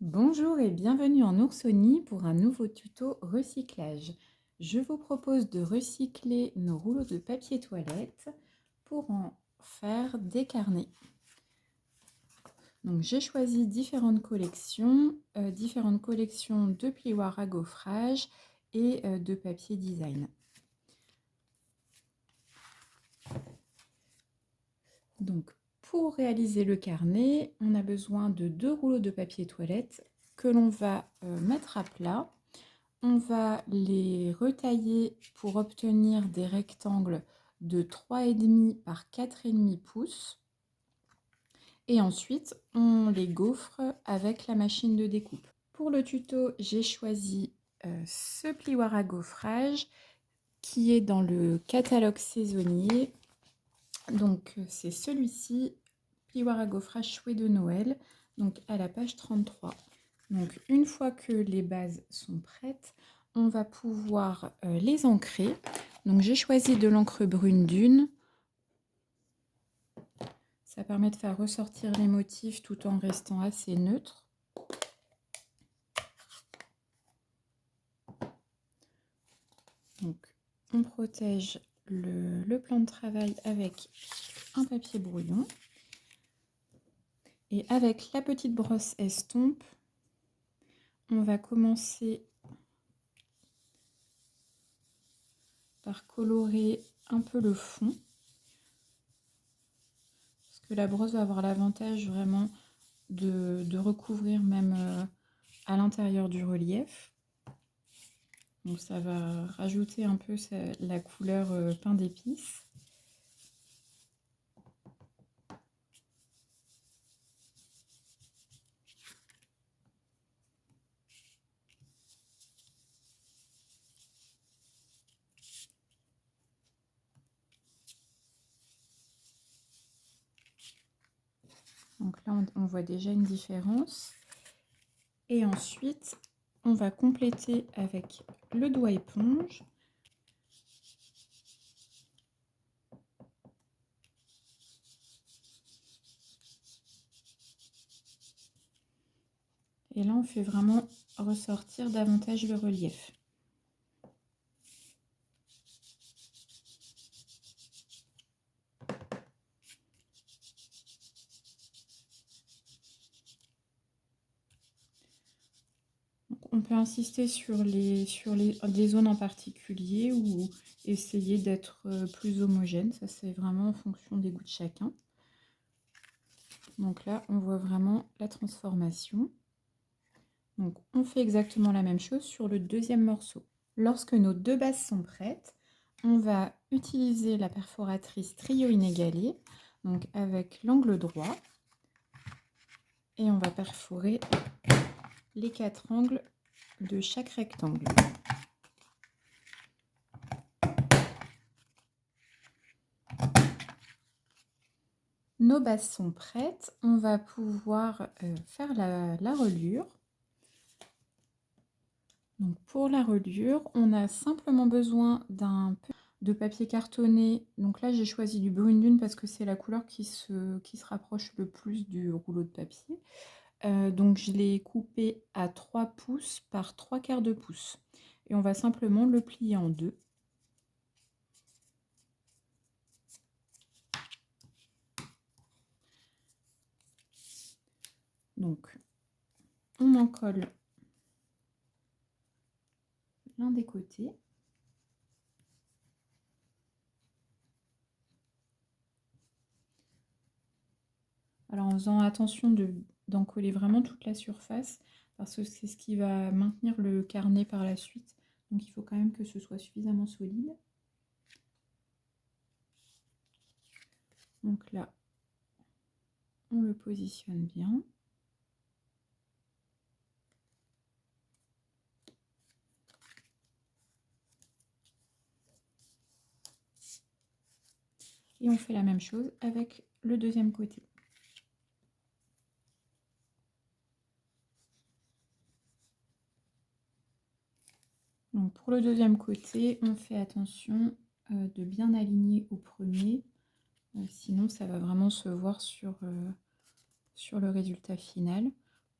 Bonjour et bienvenue en Oursonie pour un nouveau tuto recyclage. Je vous propose de recycler nos rouleaux de papier toilette pour en faire des carnets. Donc j'ai choisi différentes collections de plioirs à gaufrage et de papier design. Donc pour réaliser le carnet, on a besoin de 2 rouleaux de papier toilette que l'on va mettre à plat. On va les retailler pour obtenir des rectangles de 3,5 par 4,5 pouces. Et ensuite, on les gaufre avec la machine de découpe. Pour le tuto, j'ai choisi ce plioir à gaufrage qui est dans le catalogue saisonnier. Donc c'est celui-ci, plioir à gaufrage Chouet de Noël, donc à la page 33. Donc une fois que les bases sont prêtes, on va pouvoir les ancrer. Donc j'ai choisi de l'encre brune dune. Ça permet de faire ressortir les motifs tout en restant assez neutre. Donc on protège le plan de travail avec un papier brouillon. Et avec la petite brosse estompe, on va commencer par colorer un peu le fond. Parce que la brosse va avoir l'avantage vraiment de recouvrir même à l'intérieur du relief. Donc ça va rajouter un peu la couleur pain d'épices. Donc là, on voit déjà une différence. Et ensuite, on va compléter avec le doigt éponge. Et là, on fait vraiment ressortir davantage le relief. On peut insister sur des zones en particulier ou essayer d'être plus homogène. Ça, c'est vraiment en fonction des goûts de chacun. Donc là, on voit vraiment la transformation. Donc on fait exactement la même chose sur le deuxième morceau. Lorsque nos deux bases sont prêtes, on va utiliser la perforatrice trio inégalé, donc avec l'angle droit, et on va perforer les 4 angles de chaque rectangle. Nos bases sont prêtes, on va pouvoir faire la reliure. Donc pour la reliure, on a simplement besoin d'un peu de papier cartonné. Donc là, j'ai choisi du brune dune parce que c'est la couleur qui se rapproche le plus du rouleau de papier. Donc je l'ai coupé à 3 pouces par 3/4 de pouce. Et on va simplement le plier en deux. Donc on en colle l'un des côtés. Alors en faisant attention d'en coller vraiment toute la surface, parce que c'est ce qui va maintenir le carnet par la suite. Donc il faut quand même que ce soit suffisamment solide. Donc là, on le positionne bien. Et on fait la même chose avec le deuxième côté. Donc pour le deuxième côté, on fait attention de bien aligner au premier, sinon ça va vraiment se voir sur le résultat final.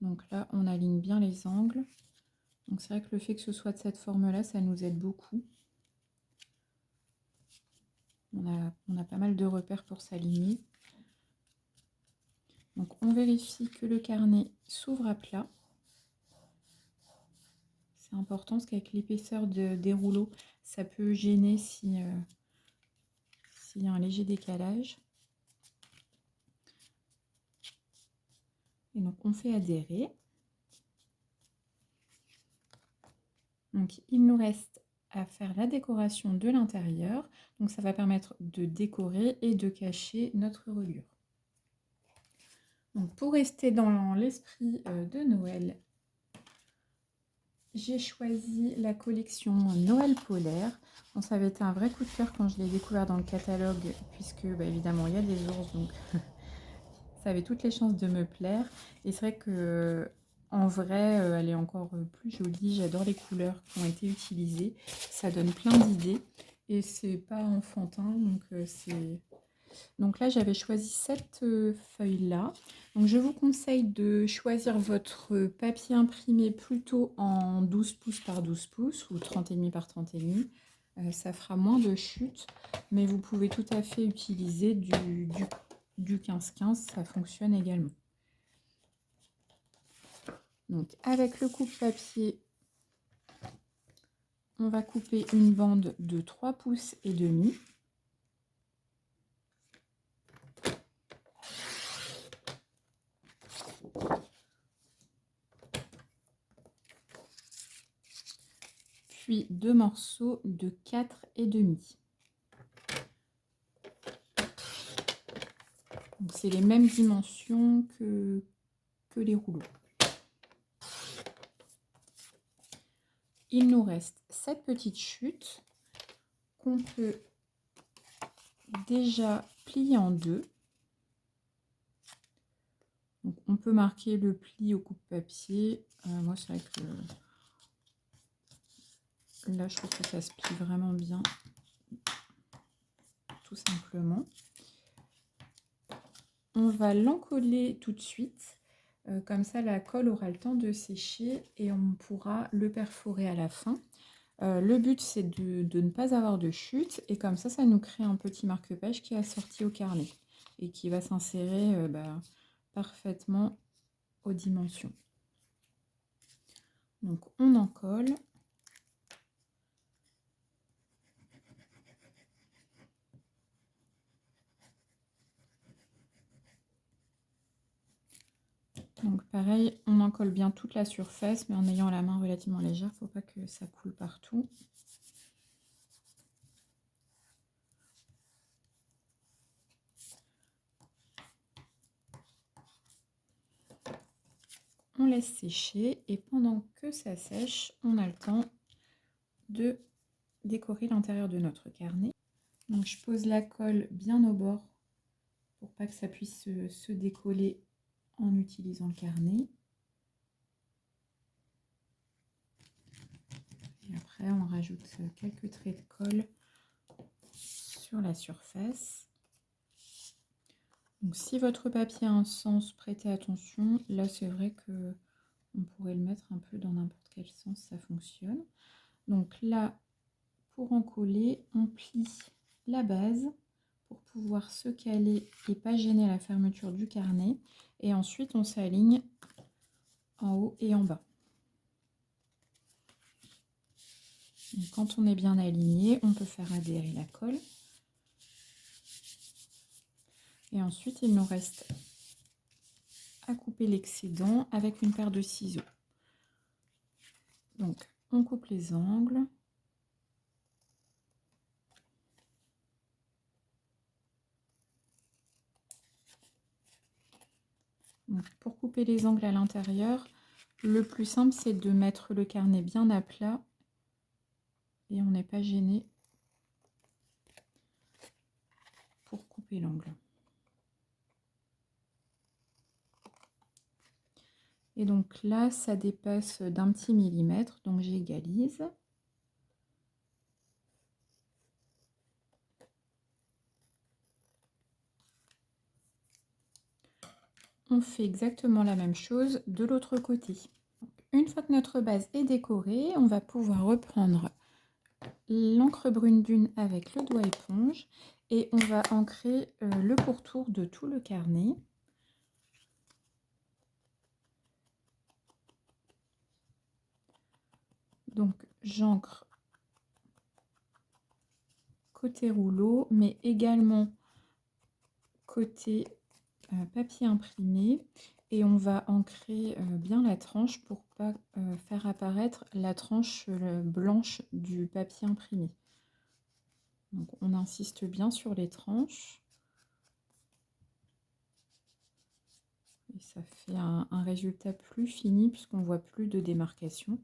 Donc là, on aligne bien les angles. Donc c'est vrai que le fait que ce soit de cette forme-là, ça nous aide beaucoup. On a pas mal de repères pour s'aligner. Donc on vérifie que le carnet s'ouvre à plat. C'est important parce qu'avec l'épaisseur des rouleaux, ça peut gêner s'il y a un léger décalage. Et donc on fait adhérer. Donc il nous reste à faire la décoration de l'intérieur. Donc ça va permettre de décorer et de cacher notre reliure. Donc pour rester dans l'esprit de Noël, j'ai choisi la collection Noël polaire. Bon, ça avait été un vrai coup de cœur quand je l'ai découvert dans le catalogue, puisque évidemment il y a des ours, donc ça avait toutes les chances de me plaire. Et c'est vrai que en vrai, elle est encore plus jolie. J'adore les couleurs qui ont été utilisées. Ça donne plein d'idées et c'est pas enfantin, donc c'est... Donc là, j'avais choisi cette feuille-là. Donc je vous conseille de choisir votre papier imprimé plutôt en 12 pouces par 12 pouces ou 30,5 par 30,5. Ça fera moins de chutes, mais vous pouvez tout à fait utiliser du 15-15, ça fonctionne également. Donc avec le coupe-papier, on va couper une bande de 3 pouces et demi. Puis 2 morceaux de 4,5. C'est les mêmes dimensions que les rouleaux. Il nous reste cette petite chute qu'on peut déjà plier en deux. Donc on peut marquer le pli au coupe-papier. Moi c'est vrai que là je trouve que ça se plie vraiment bien, tout simplement. On va l'encoller tout de suite. Comme ça la colle aura le temps de sécher et on pourra le perforer à la fin. Le but c'est de ne pas avoir de chute et comme ça nous crée un petit marque-page qui est assorti au carnet et qui va s'insérer parfaitement aux dimensions. Donc on en colle. Donc pareil, on en colle bien toute la surface, mais en ayant la main relativement légère, il ne faut pas que ça coule partout. On laisse sécher et pendant que ça sèche, on a le temps de décorer l'intérieur de notre carnet. Donc je pose la colle bien au bord pour pas que ça puisse se décoller en utilisant le carnet. Et après on rajoute quelques traits de colle sur la surface. Donc si votre papier a un sens, prêtez attention. Là c'est vrai que on pourrait le mettre un peu dans n'importe quel sens, ça fonctionne. Donc là, pour en coller, on plie la base pour pouvoir se caler et pas gêner la fermeture du carnet. Et ensuite, on s'aligne en haut et en bas. Donc, quand on est bien aligné, on peut faire adhérer la colle. Et ensuite, il nous reste à couper l'excédent avec une paire de ciseaux. Donc, on coupe les angles. Donc, pour couper les angles à l'intérieur, le plus simple, c'est de mettre le carnet bien à plat et on n'est pas gêné pour couper l'angle. Et donc là, ça dépasse d'un petit millimètre, donc j'égalise. on fait exactement la même chose de l'autre côté. Une fois que notre base est décorée, on va pouvoir reprendre l'encre brune dune avec le doigt éponge et on va ancrer le pourtour de tout le carnet. Donc j'ancre côté rouleau, mais également côté papier imprimé, et on va ancrer bien la tranche pour pas faire apparaître la tranche blanche du papier imprimé. Donc on insiste bien sur les tranches et ça fait un résultat plus fini puisqu'on voit plus de démarcation.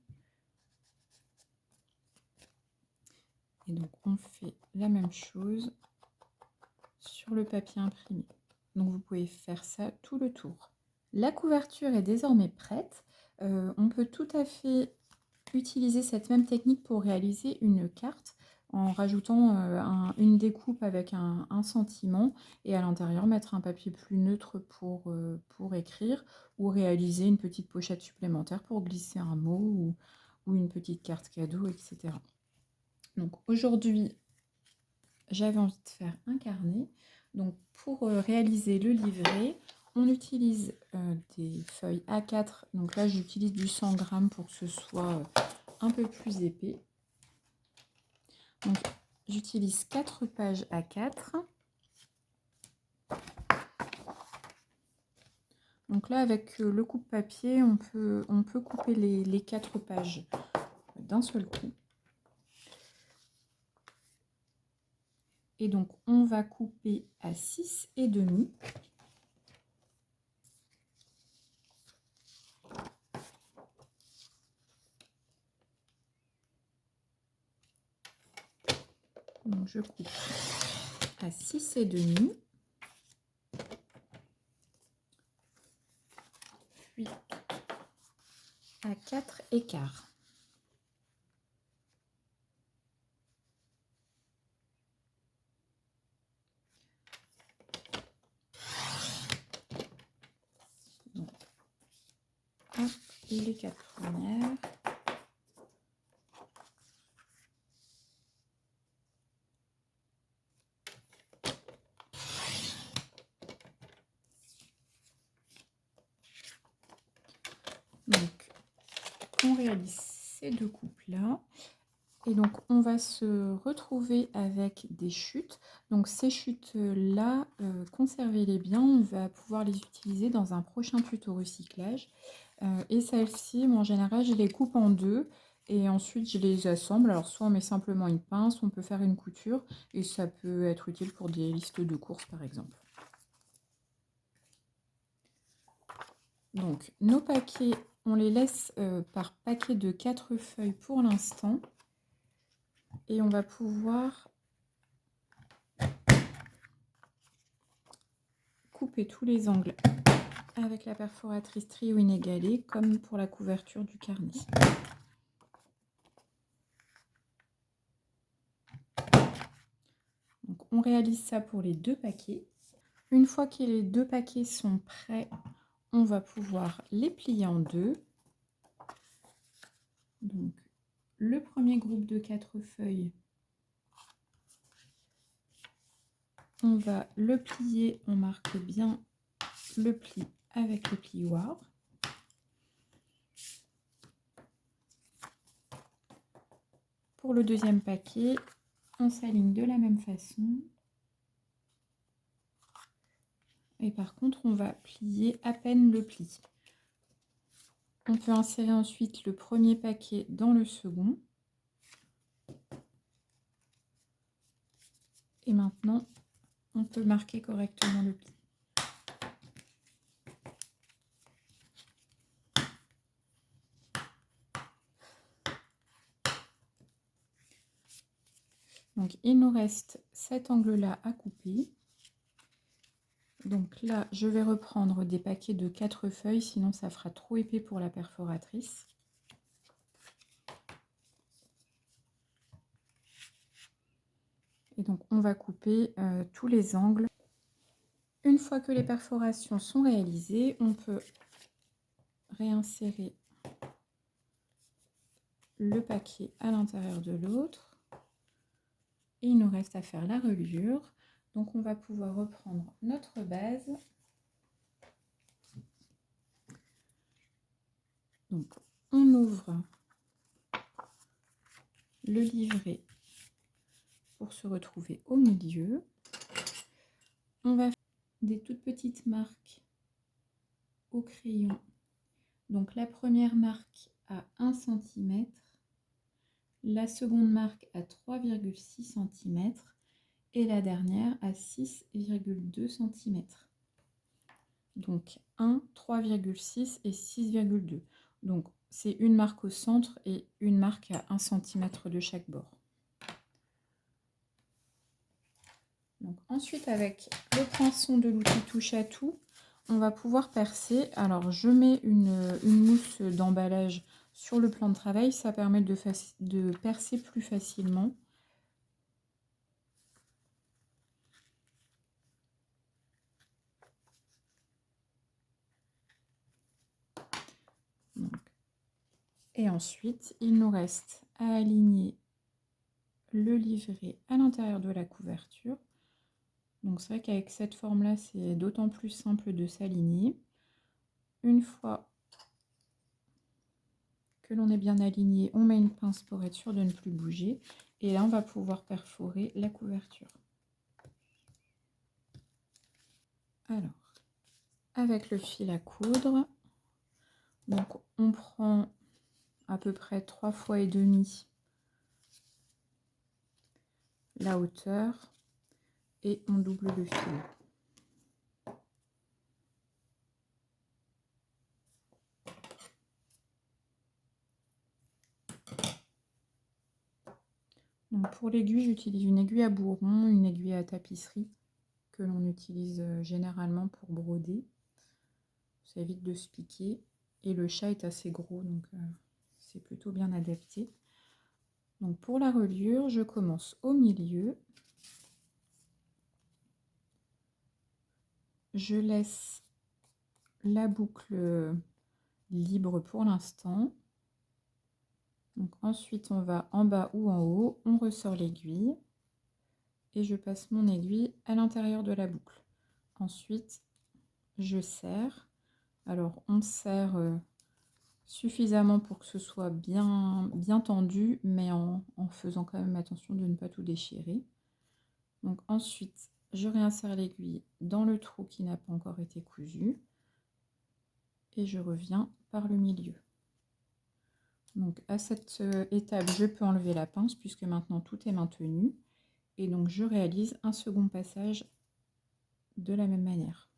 Et donc on fait la même chose sur le papier imprimé. Donc vous pouvez faire ça tout le tour. La couverture est désormais prête. On peut tout à fait utiliser cette même technique pour réaliser une carte en rajoutant une découpe avec un sentiment et à l'intérieur mettre un papier plus neutre pour écrire, ou réaliser une petite pochette supplémentaire pour glisser un mot ou une petite carte cadeau, etc. Donc aujourd'hui, j'avais envie de faire un carnet. Donc pour réaliser le livret, on utilise des feuilles A4. Donc là, j'utilise du 100 grammes pour que ce soit un peu plus épais. Donc j'utilise 4 pages A4. Donc là, avec le coupe-papier, on peut couper les 4 pages d'un seul coup. Et donc on va couper à 6,5. Donc je coupe à 6,5, puis à 4,25. Donc, hop, les 4 premières. Donc, on réalise ces deux coupes-là. Et donc, on va se retrouver avec des chutes. Donc, ces chutes-là, conservez-les bien. On va pouvoir les utiliser dans un prochain tuto recyclage. Et celles-ci, moi, en général, je les coupe en deux. Et ensuite, je les assemble. Alors, soit on met simplement une pince, on peut faire une couture. Et ça peut être utile pour des listes de courses, par exemple. Donc, nos paquets, on les laisse par paquet de 4 feuilles pour l'instant. Et on va pouvoir couper tous les angles avec la perforatrice trio inégalée, comme pour la couverture du carnet. Donc, on réalise ça pour les 2 paquets. Une fois que les 2 paquets sont prêts, on va pouvoir les plier en deux. Donc, le premier groupe de 4 feuilles, on va le plier, on marque bien le pli avec le plioir. Pour le deuxième paquet, on s'aligne de la même façon. Et par contre, on va plier à peine le pli. On peut insérer ensuite le premier paquet dans le second. Et maintenant, on peut marquer correctement le pli. Donc, il nous reste cet angle-là à couper. Donc là, je vais reprendre des paquets de 4 feuilles, sinon ça fera trop épais pour la perforatrice. Et donc, on va couper tous les angles. Une fois que les perforations sont réalisées, on peut réinsérer le paquet à l'intérieur de l'autre. Et il nous reste à faire la reliure. Donc on va pouvoir reprendre notre base. Donc on ouvre le livret pour se retrouver au milieu. On va faire des toutes petites marques au crayon. Donc la première marque à 1 cm, la seconde marque à 3,6 cm et la dernière à 6,2 cm. Donc 1, 3,6 et 6,2. Donc c'est une marque au centre et une marque à 1 cm de chaque bord. Donc ensuite, avec le poinçon de l'outil touche à tout, on va pouvoir percer. Alors je mets une mousse d'emballage sur le plan de travail, ça permet de percer plus facilement. Donc, et ensuite, il nous reste à aligner le livret à l'intérieur de la couverture. Donc c'est vrai qu'avec cette forme-là, c'est d'autant plus simple de s'aligner. Une fois que l'on est bien aligné, on met une pince pour être sûr de ne plus bouger. Et là, on va pouvoir perforer la couverture. Alors, avec le fil à coudre, donc on prend à peu près 3 fois et demi la hauteur et on double le fil. Donc pour l'aiguille, j'utilise une aiguille à bourron, une aiguille à tapisserie que l'on utilise généralement pour broder. Ça évite de se piquer et le chat est assez gros, donc c'est plutôt bien adapté. Donc pour la reliure, je commence au milieu. Je laisse la boucle libre pour l'instant. Donc ensuite, on va en bas ou en haut, on ressort l'aiguille et je passe mon aiguille à l'intérieur de la boucle. Ensuite, je serre. Alors, on serre suffisamment pour que ce soit bien tendu, mais en faisant quand même attention de ne pas tout déchirer. Donc ensuite, je réinsère l'aiguille dans le trou qui n'a pas encore été cousu et je reviens par le milieu. Donc à cette étape, je peux enlever la pince puisque maintenant tout est maintenu. Et donc je réalise un second passage de la même manière.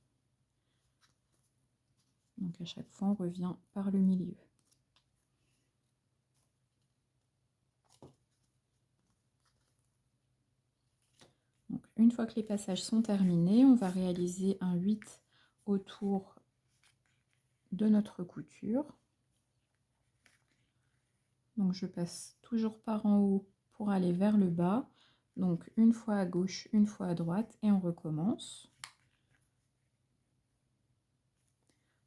Donc à chaque fois, on revient par le milieu. Donc, une fois que les passages sont terminés, on va réaliser un 8 autour de notre couture. Donc je passe toujours par en haut pour aller vers le bas. Donc une fois à gauche, une fois à droite et on recommence.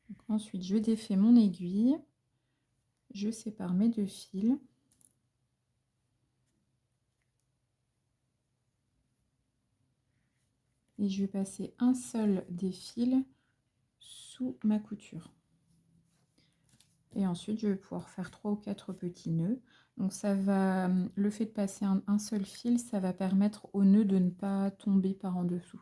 Donc, ensuite, je défais mon aiguille. Je sépare mes deux fils. Et je vais passer un seul des fils sous ma couture. Et ensuite, je vais pouvoir faire 3 ou 4 petits nœuds. Donc ça va, le fait de passer un seul fil, ça va permettre au nœud de ne pas tomber par en dessous.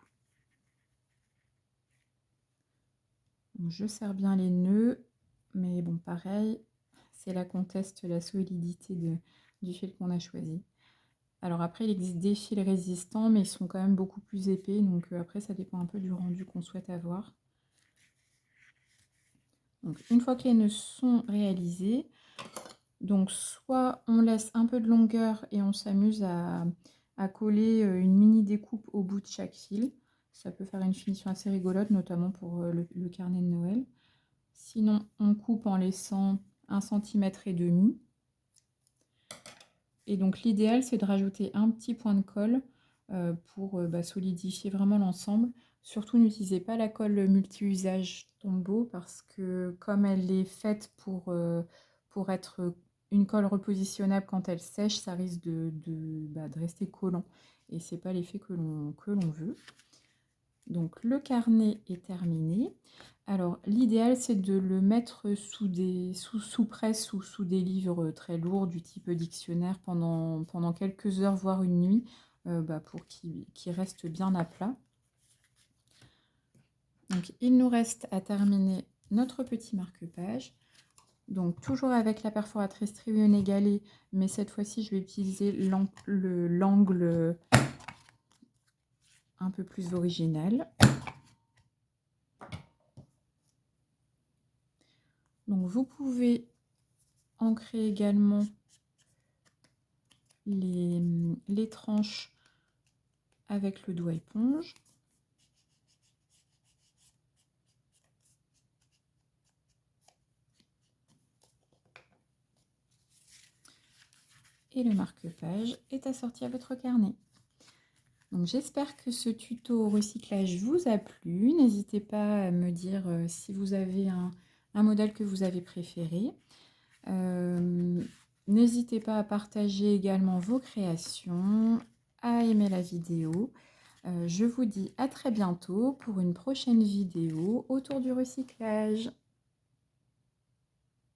Donc je serre bien les nœuds, mais bon, pareil, c'est là qu'on teste la solidité du fil qu'on a choisi. Alors après, il existe des fils résistants, mais ils sont quand même beaucoup plus épais. Donc après, ça dépend un peu du rendu qu'on souhaite avoir. Donc une fois que les nœuds sont réalisés, donc soit on laisse un peu de longueur et on s'amuse à coller une mini découpe au bout de chaque fil. Ça peut faire une finition assez rigolote, notamment pour le carnet de Noël. Sinon, on coupe en laissant 1,5 cm. Et donc l'idéal, c'est de rajouter un petit point de colle pour solidifier vraiment l'ensemble. Surtout n'utilisez pas la colle multi-usage Tombow parce que comme elle est faite pour être une colle repositionnable quand elle sèche, ça risque de rester collant et c'est pas l'effet que l'on veut. Donc le carnet est terminé. Alors l'idéal c'est de le mettre sous presse ou sous des livres très lourds du type dictionnaire pendant quelques heures, voire une nuit, pour qu'il reste bien à plat. Donc il nous reste à terminer notre petit marque-page. Donc toujours avec la perforatrice trilione égalée, mais cette fois-ci je vais utiliser l'angle un peu plus original. Donc vous pouvez ancrer également les tranches avec le doigt éponge. Et le marque-page est assorti à votre carnet. Donc j'espère que ce tuto recyclage vous a plu. N'hésitez pas à me dire si vous avez un modèle que vous avez préféré. N'hésitez pas à partager également vos créations, à aimer la vidéo. Je vous dis à très bientôt pour une prochaine vidéo autour du recyclage.